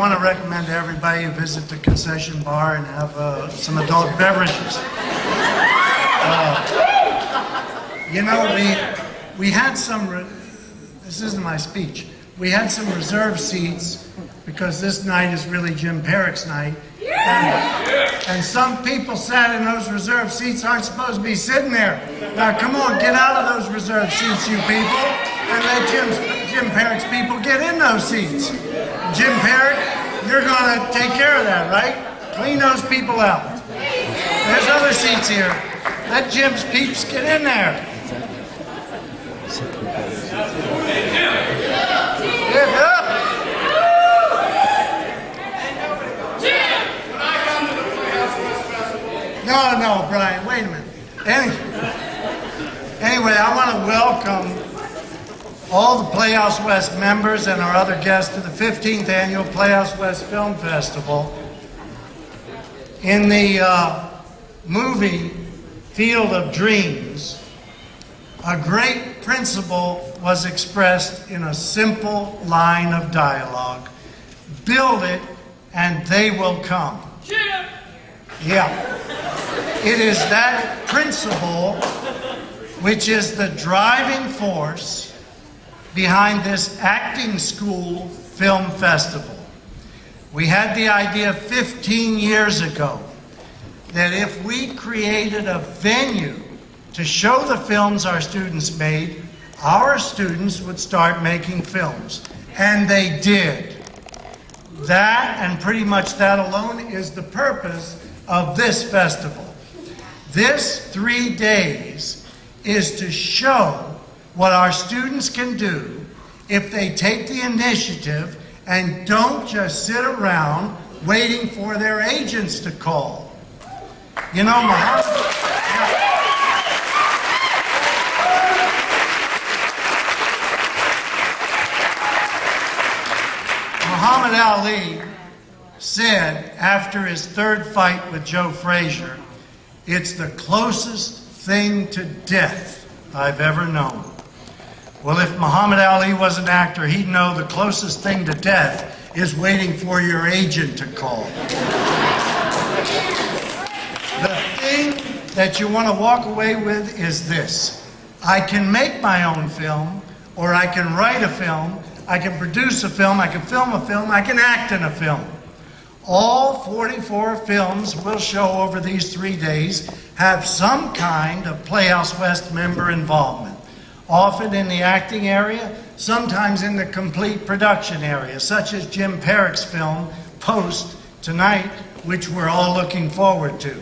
want to recommend to everybody to visit the concession bar and have some adult beverages. You know, we had some, this isn't my speech, we had some reserved seats because this night is really Jim Perrick's night. And some people sat in those reserved seats aren't supposed to be sitting there. Now come on, get out of those reserved seats, you people, and let Jim Perrick's people get in those seats. Jim Perrick, you're going to take care of that, right? Clean those people out. There's other seats here. Let Jim's peeps get in there. Get up. No, Brian, wait a minute. Anyway, I want to welcome all the Playhouse West members and our other guests to the 15th Annual Playhouse West Film Festival. In the movie Field of Dreams, a great principle was expressed in a simple line of dialogue. Build it and they will come. Yeah. It is that principle which is the driving force behind this acting school film festival. We had the idea 15 years ago that if we created a venue to show the films our students made, our students would start making films. And they did. That, and pretty much that alone, is the purpose of this festival. This 3 days is to show what our students can do if they take the initiative and don't just sit around waiting for their agents to call. You know, Muhammad Ali said after his third fight with Joe Frazier, "It's the closest thing to death I've ever known." Well, if Muhammad Ali was an actor, he'd know the closest thing to death is waiting for your agent to call. The thing that you want to walk away with is this: I can make my own film, or I can write a film, I can produce a film, I can film a film, I can act in a film. All 44 films we'll show over these 3 days have some kind of Playhouse West member involvement. Often in the acting area, sometimes in the complete production area, such as Jim Perrick's film, Post, tonight, which we're all looking forward to.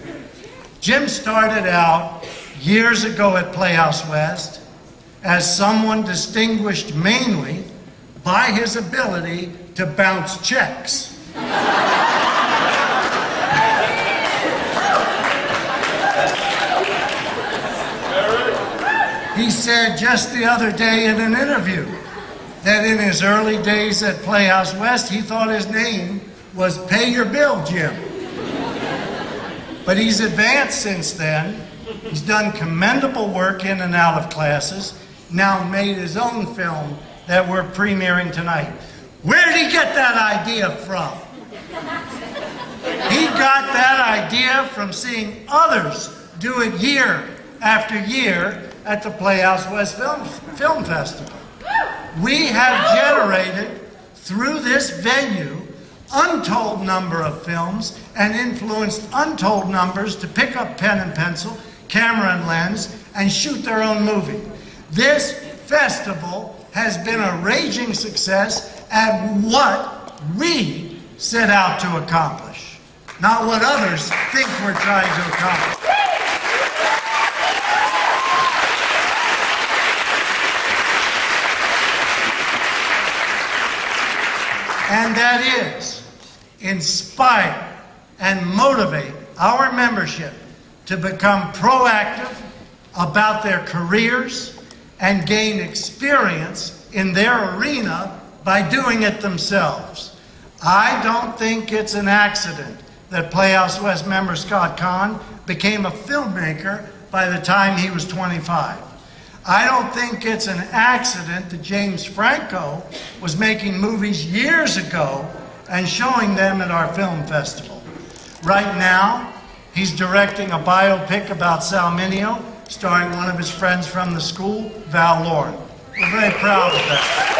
Jim started out years ago at Playhouse West as someone distinguished mainly by his ability to bounce checks. He said just the other day in an interview that in his early days at Playhouse West, he thought his name was Pay Your Bill Jim. But he's advanced since then. He's done commendable work in and out of classes, now made his own film that we're premiering tonight. Where did he get that idea from? He got that idea from seeing others do it year after year at the Playhouse West Film Festival. We have generated, through this venue, untold number of films and influenced untold numbers to pick up pen and pencil, camera and lens, and shoot their own movie. This festival has been a raging success at what we set out to accomplish, not what others think we're trying to accomplish. And that is inspire and motivate our membership to become proactive about their careers and gain experience in their arena by doing it themselves. I don't think it's an accident that Playhouse West member Scott Kahn became a filmmaker by the time he was 25. I don't think it's an accident that James Franco was making movies years ago and showing them at our film festival. Right now, he's directing a biopic about Sal Mineo, starring one of his friends from the school, Val Lauren. We're very proud of that.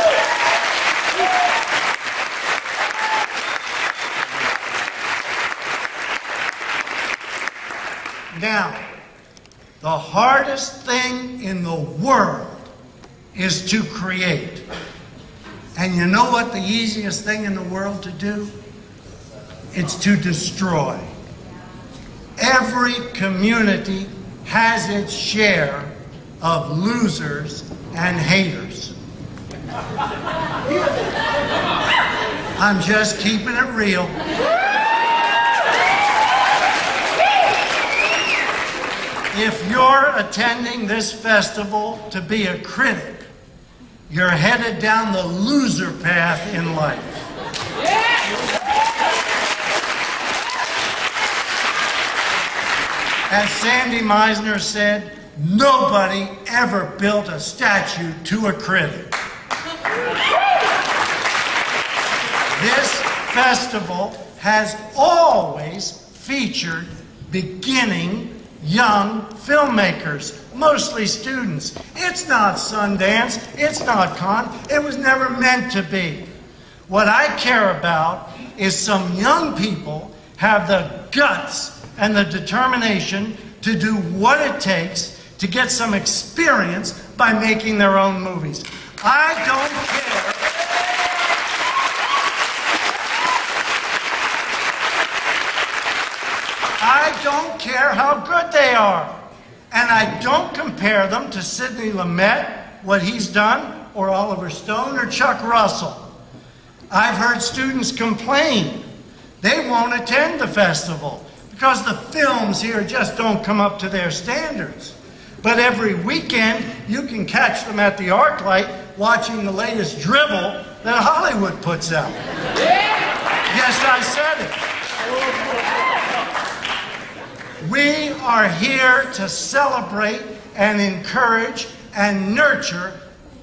Now, the hardest thing in the world is to create. And you know what the easiest thing in the world to do? It's to destroy. Every community has its share of losers and haters. I'm just keeping it real. If you're attending this festival to be a critic, you're headed down the loser path in life. As Sandy Meisner said, nobody ever built a statue to a critic. This festival has always featured beginning young filmmakers, mostly students. It's not Sundance, it's not Cannes, it was never meant to be. What I care about is some young people have the guts and the determination to do what it takes to get some experience by making their own movies. I don't care. I don't care how good they are. And I don't compare them to Sidney Lumet, what he's done, or Oliver Stone, or Chuck Russell. I've heard students complain they won't attend the festival because the films here just don't come up to their standards. But every weekend, you can catch them at the ArcLight watching the latest drivel that Hollywood puts out. Yes, I said it. We are here to celebrate and encourage and nurture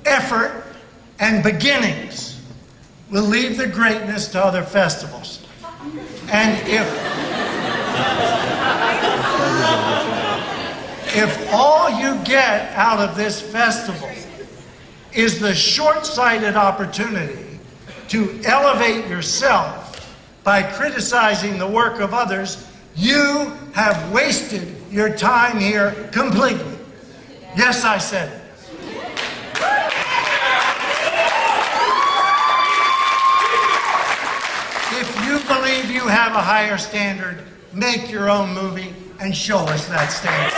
effort and beginnings. We'll leave the greatness to other festivals. And if all you get out of this festival is the short-sighted opportunity to elevate yourself by criticizing the work of others, you have wasted your time here completely. Yes, I said it. If you believe you have a higher standard, make your own movie and show us that standard.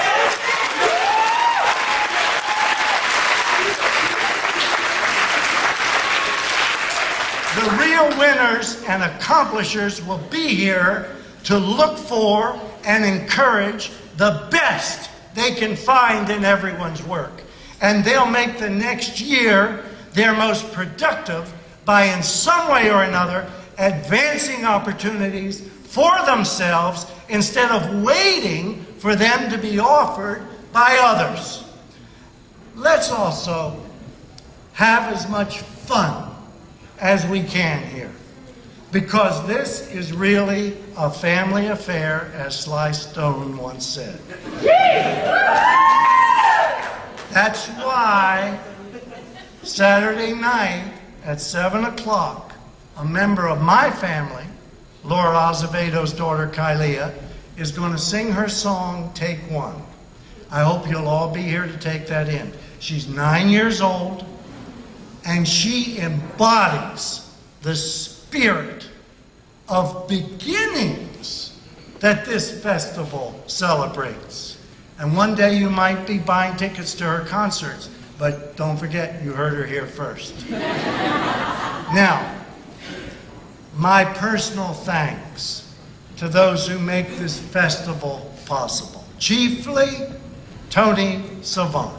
The real winners and accomplishers will be here to look for and encourage the best they can find in everyone's work. And they'll make the next year their most productive by, in some way or another, advancing opportunities for themselves instead of waiting for them to be offered by others. Let's also have as much fun as we can here, because this is really a family affair, as Sly Stone once said. That's why Saturday night at 7 o'clock, a member of my family, Laura Azevedo's daughter Kylia, is going to sing her song, Take One. I hope you'll all be here to take that in. She's 9 years old, and she embodies the spirit of beginnings that this festival celebrates. And one day you might be buying tickets to her concerts, but don't forget, you heard her here first. Now, my personal thanks to those who make this festival possible, chiefly Tony Savant.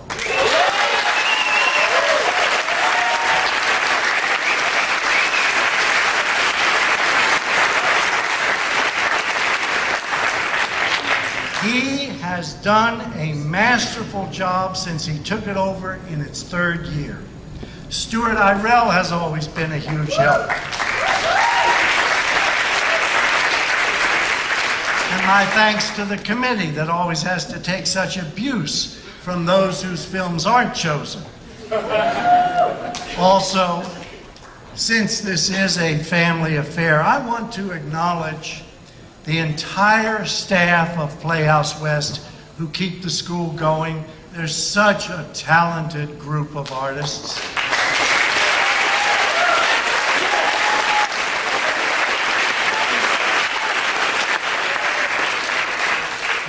He has done a masterful job since he took it over in its 3rd year. Stuart Irell has always been a huge help. And my thanks to the committee that always has to take such abuse from those whose films aren't chosen. Also, since this is a family affair, I want to acknowledge the entire staff of Playhouse West who keep the school going. There's such a talented group of artists.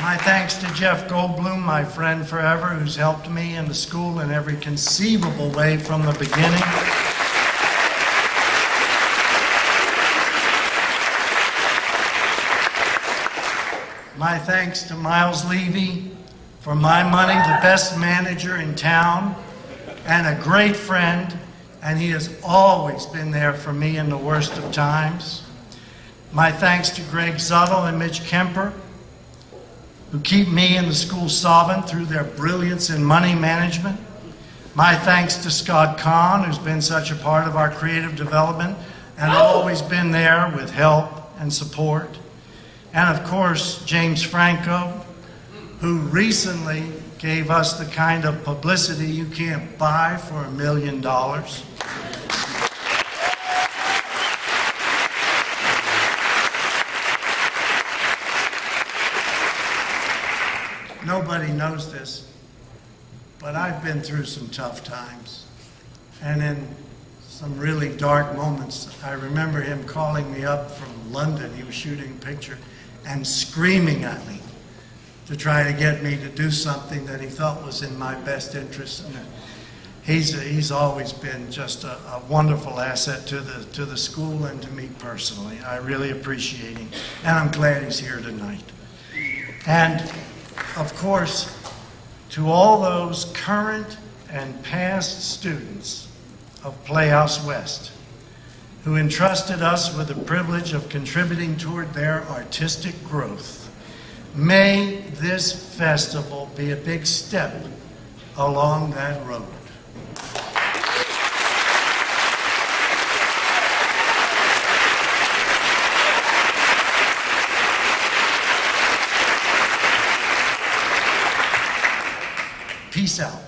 My thanks to Jeff Goldblum, my friend forever, who's helped me in the school in every conceivable way from the beginning. My thanks to Miles Levy, for my money, the best manager in town, and a great friend, and he has always been there for me in the worst of times. My thanks to Greg Zuttle and Mitch Kemper, who keep me and the school solvent through their brilliance in money management. My thanks to Scott Kahn, who's been such a part of our creative development and always been there with help and support. And of course, James Franco, who recently gave us the kind of publicity you can't buy for $1 million. Nobody knows this, but I've been through some tough times. And in some really dark moments, I remember him calling me up from London. He was shooting a picture and screaming at me to try to get me to do something that he thought was in my best interest. And he's always been just a wonderful asset to the school and to me personally. I really appreciate him, and I'm glad he's here tonight. And of course, to all those current and past students of Playhouse West who entrusted us with the privilege of contributing toward their artistic growth, may this festival be a big step along that road. Peace out.